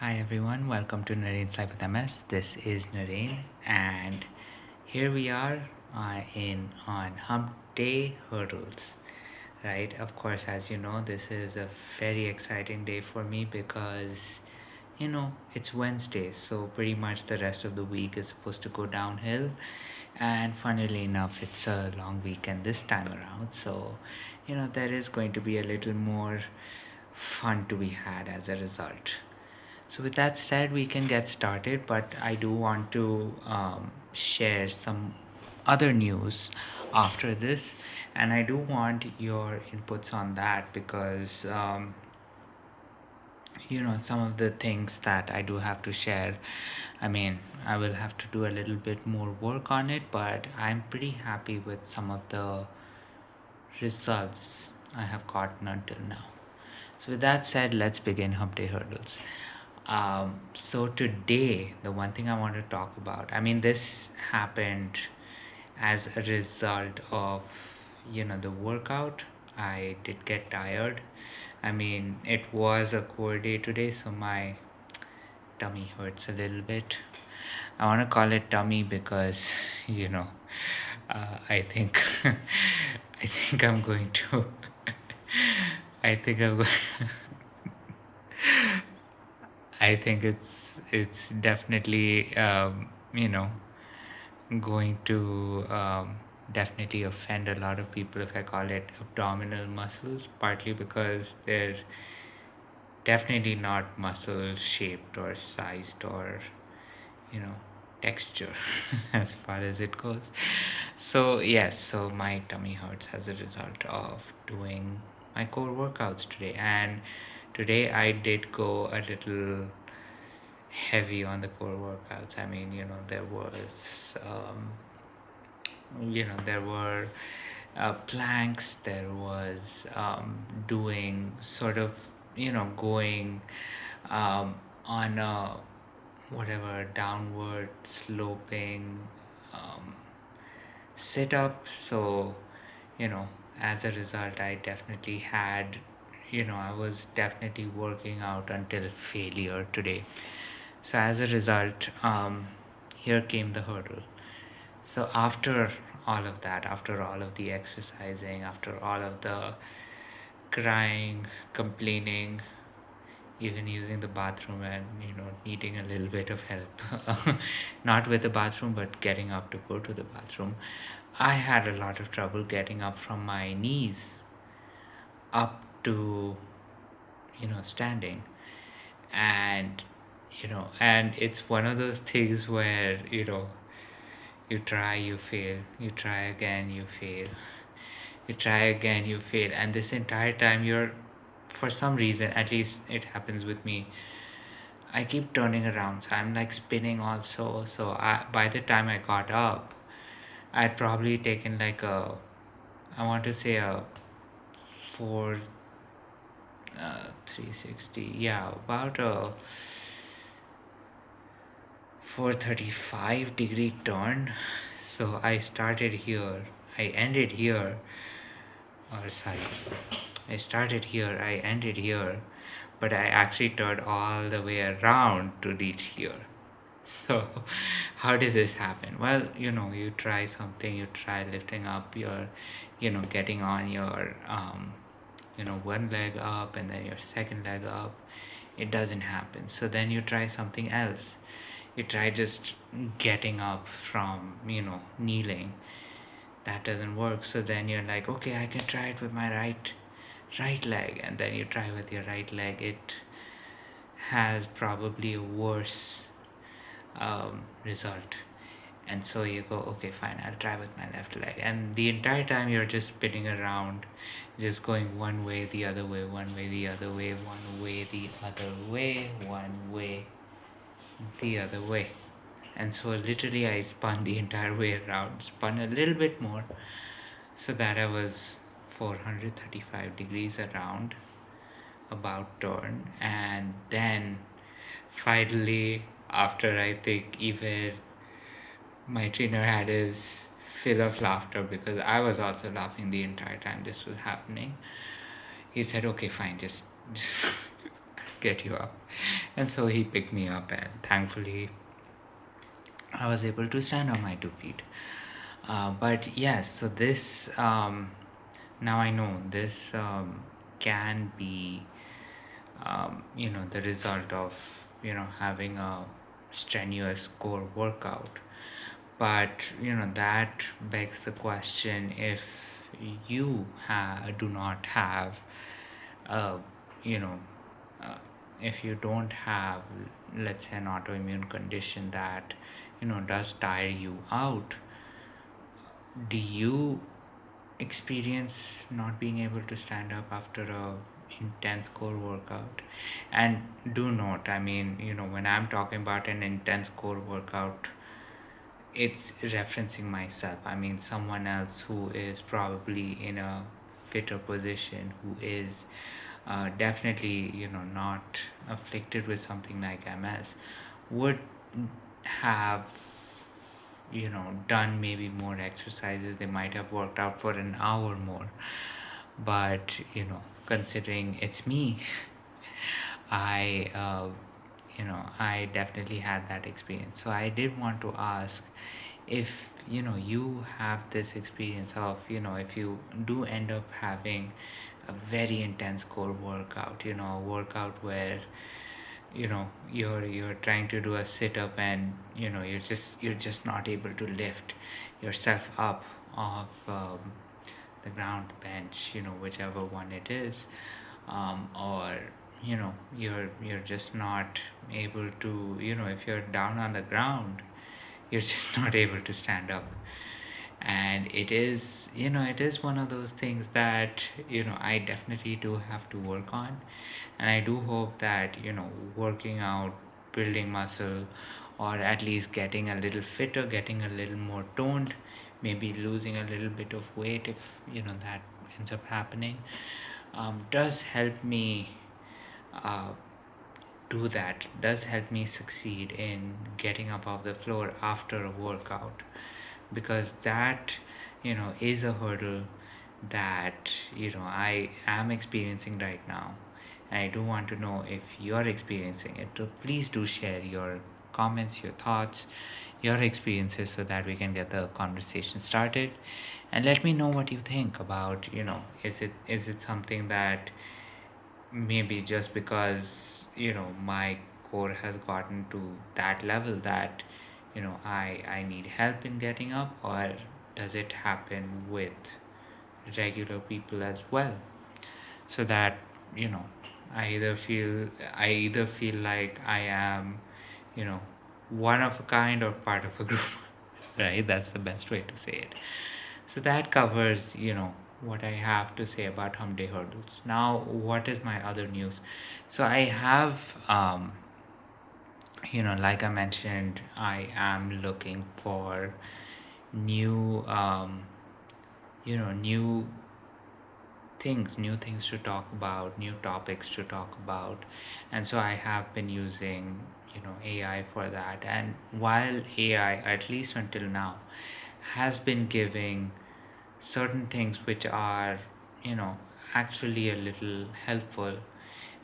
Hi everyone, welcome to Nareen's Life with MS. This is Nareen, and here we are on Hump Day Hurdles. Right, of course, as you know, this is a very exciting day for me because it's Wednesday, so pretty much the rest of the week is supposed to go downhill. And funnily enough, it's a long weekend this time around, so there is going to be a little more fun to be had as a result. So, with that said, we can get started, but I do want to share some other news after this, and I do want your inputs on that because some of the things that I do have to share. I mean, I will have to do a little bit more work on it, but I'm pretty happy with some of the results I have gotten until now. So, with that said, let's begin Hump Day Hurdles. So, today, the one thing I want to talk about, I mean, this happened as a result of, the workout. I did get tired. I mean, it was a core day today, so my tummy hurts a little bit. I want to call it tummy because, I think, I think I'm going to, I think I'm going. I think it's definitely going to definitely offend a lot of people if I call it abdominal muscles, partly because they're definitely not muscle shaped or sized or you know texture as far as it goes. So yes, so my tummy hurts as a result of doing my core workouts today, and today I did go a little heavy on the core workouts. I mean, there were planks, there was doing sort of, going on a whatever downward sloping um, sit up. So, you know, as a result, I was definitely working out until failure today. So as a result, here came the hurdle. So after all of that, after all of the exercising, after all of the crying, complaining, even using the bathroom and needing a little bit of help, not with the bathroom but getting up to go to the bathroom, I had a lot of trouble getting up from my knees up to standing. And and it's one of those things where you try, you fail, you try again, you fail, you try again, you fail, and this entire time you're, for some reason, at least it happens with me, I keep turning around, so I'm like spinning also. So by the time I got up, I'd probably taken like I want to say a 4 360, yeah, about a 435-degree turn. So I started here, I ended here, or sorry, I started here, I ended here, but I actually turned all the way around to reach here. So, how did this happen? Well, you try something, you try lifting up your, getting on your, one leg up and then your second leg up. It doesn't happen. So then you try something else. You try just getting up from, kneeling. That doesn't work. So then you're like, okay, I can try it with my right leg, and then you try with your right leg. It has probably a worse result. And so you go, okay, fine, I'll try with my left leg. And the entire time you're just spinning around, just going one way, the other way, one way, the other way, one way, the other way, one way, the other way. And so literally I spun the entire way around, spun a little bit more, so that I was 435 degrees around, about turn. And then finally, after I think even my trainer had his fill of laughter, because I was also laughing the entire time this was happening, he said, okay, fine, just get you up. And so he picked me up, and thankfully, I was able to stand on my 2 feet. But yes, so this, now I know this can be, the result of, having a strenuous core workout. But, that begs the question, if you do not have, uh, you know, uh, if you don't have, let's say, an autoimmune condition that, does tire you out, do you experience not being able to stand up after a intense core workout? And do note, I mean, when I'm talking about an intense core workout, it's referencing myself. I mean, someone else who is probably in a fitter position, who is definitely, not afflicted with something like MS, would have, done maybe more exercises. They might have worked out for an hour more. But, considering it's me, I, I definitely had that experience. So I did want to ask if, you have this experience of, if you do end up having a very intense core workout, a workout where, you're trying to do a sit up, and, you're just not able to lift yourself up off the ground, the bench, whichever one it is, or you're just not able to, if you're down on the ground, you're just not able to stand up. And it is one of those things that, I definitely do have to work on. And I do hope that, working out, building muscle, or at least getting a little fitter, getting a little more toned, maybe losing a little bit of weight, if that ends up happening, does help me uh, do that, does help me succeed in getting up off the floor after a workout. Because that, is a hurdle that, I am experiencing right now. And I do want to know if you're experiencing it. So please do share your comments, your thoughts, your experiences, so that we can get the conversation started. And let me know what you think about, is it something that, maybe just because, my core has gotten to that level that, I need help in getting up, or does it happen with regular people as well? So that, you know I either feel like I am, you know one of a kind or part of a group. Right, that's the best way to say it. So that covers, what I have to say about Hump Day Hurdles. Now, what is my other news? So I have, like I mentioned, I am looking for new, new new things to talk about, new topics to talk about. And so I have been using, AI for that. And while AI, at least until now, has been giving certain things which are, you know actually a little helpful.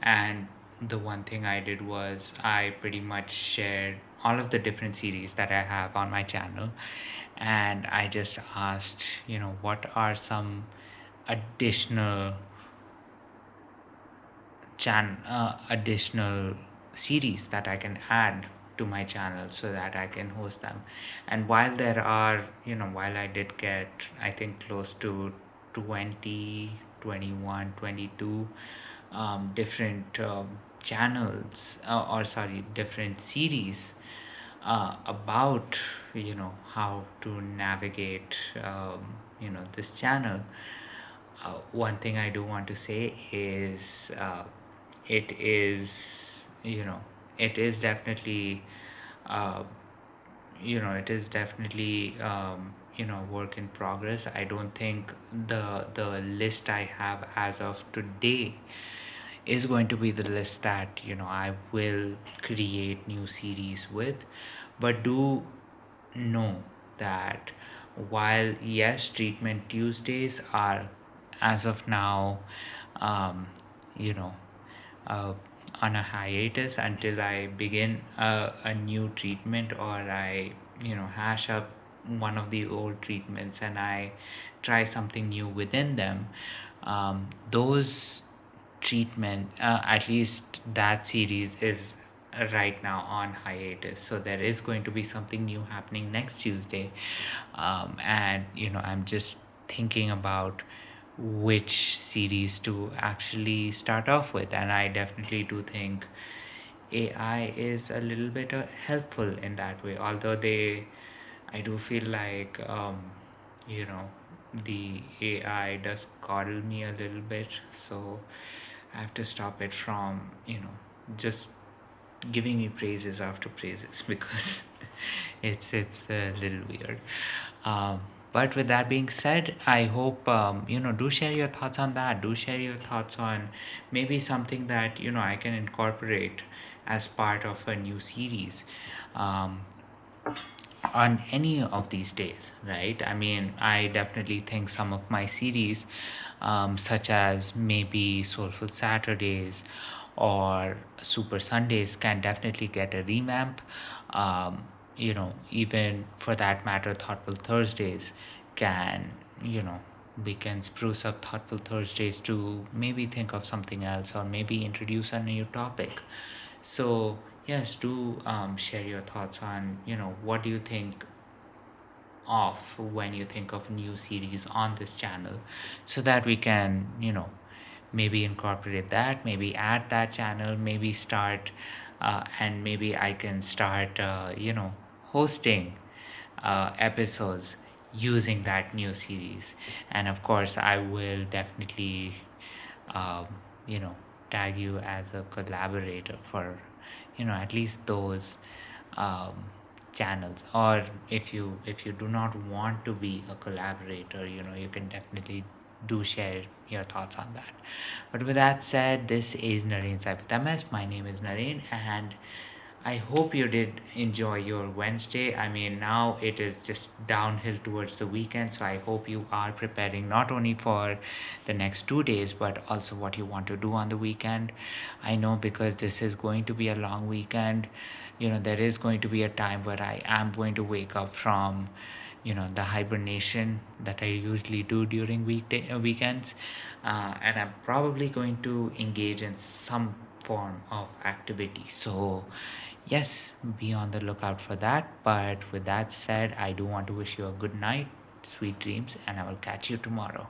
And the one thing I did was, I pretty much shared all of the different series that I have on my channel, and I just asked, what are some additional additional series that I can add to my channel, so that I can host them. And while I did get, I think, close to 20, 21, 22 different channels, or sorry, different series about, how to navigate, this channel. One thing I do want to say is, it is, it is definitely, uh, work in progress. I don't think the list I have as of today is going to be the list that, I will create new series with. But do know that, while yes, treatment Tuesdays are, as of now, um, you know uh, on a hiatus until I begin a new treatment, or I, hash up one of the old treatments and I try something new within them. Those treatment, at least that series is right now on hiatus, so there is going to be something new happening next Tuesday. And I'm just thinking about which series to actually start off with, and I definitely do think AI is a little bit helpful in that way, although I do feel like you know the AI does coddle me a little bit, so I have to stop it from just giving me praises after praises because it's a little weird. But with that being said, I hope do share your thoughts on that. Do share your thoughts on maybe something that I can incorporate as part of a new series. Um, on any of these days, right? I mean, I definitely think some of my series, such as maybe Soulful Saturdays or Super Sundays, can definitely get a revamp. Even for that matter, Thoughtful Thursdays can, you know, we can spruce up Thoughtful Thursdays to maybe think of something else or maybe introduce a new topic. So yes, do share your thoughts on what do you think of when you think of new series on this channel, so that we can maybe incorporate that, maybe add that channel, maybe start and maybe I can start hosting episodes using that new series. And of course I will definitely um, you know tag you as a collaborator for at least those um, channels. Or if you do not want to be a collaborator, you can definitely do share your thoughts on that. But with that said, this is Naren Sai with MS. My name is Naren, and I hope you did enjoy your Wednesday. I mean, now it is just downhill towards the weekend, so I hope you are preparing not only for the next 2 days, but also what you want to do on the weekend. I know, because this is going to be a long weekend, there is going to be a time where I am going to wake up from the hibernation that I usually do during weekends, and I'm probably going to engage in some form of activity. So yes, be on the lookout for that. But with that said, I do want to wish you a good night, sweet dreams, and I will catch you tomorrow.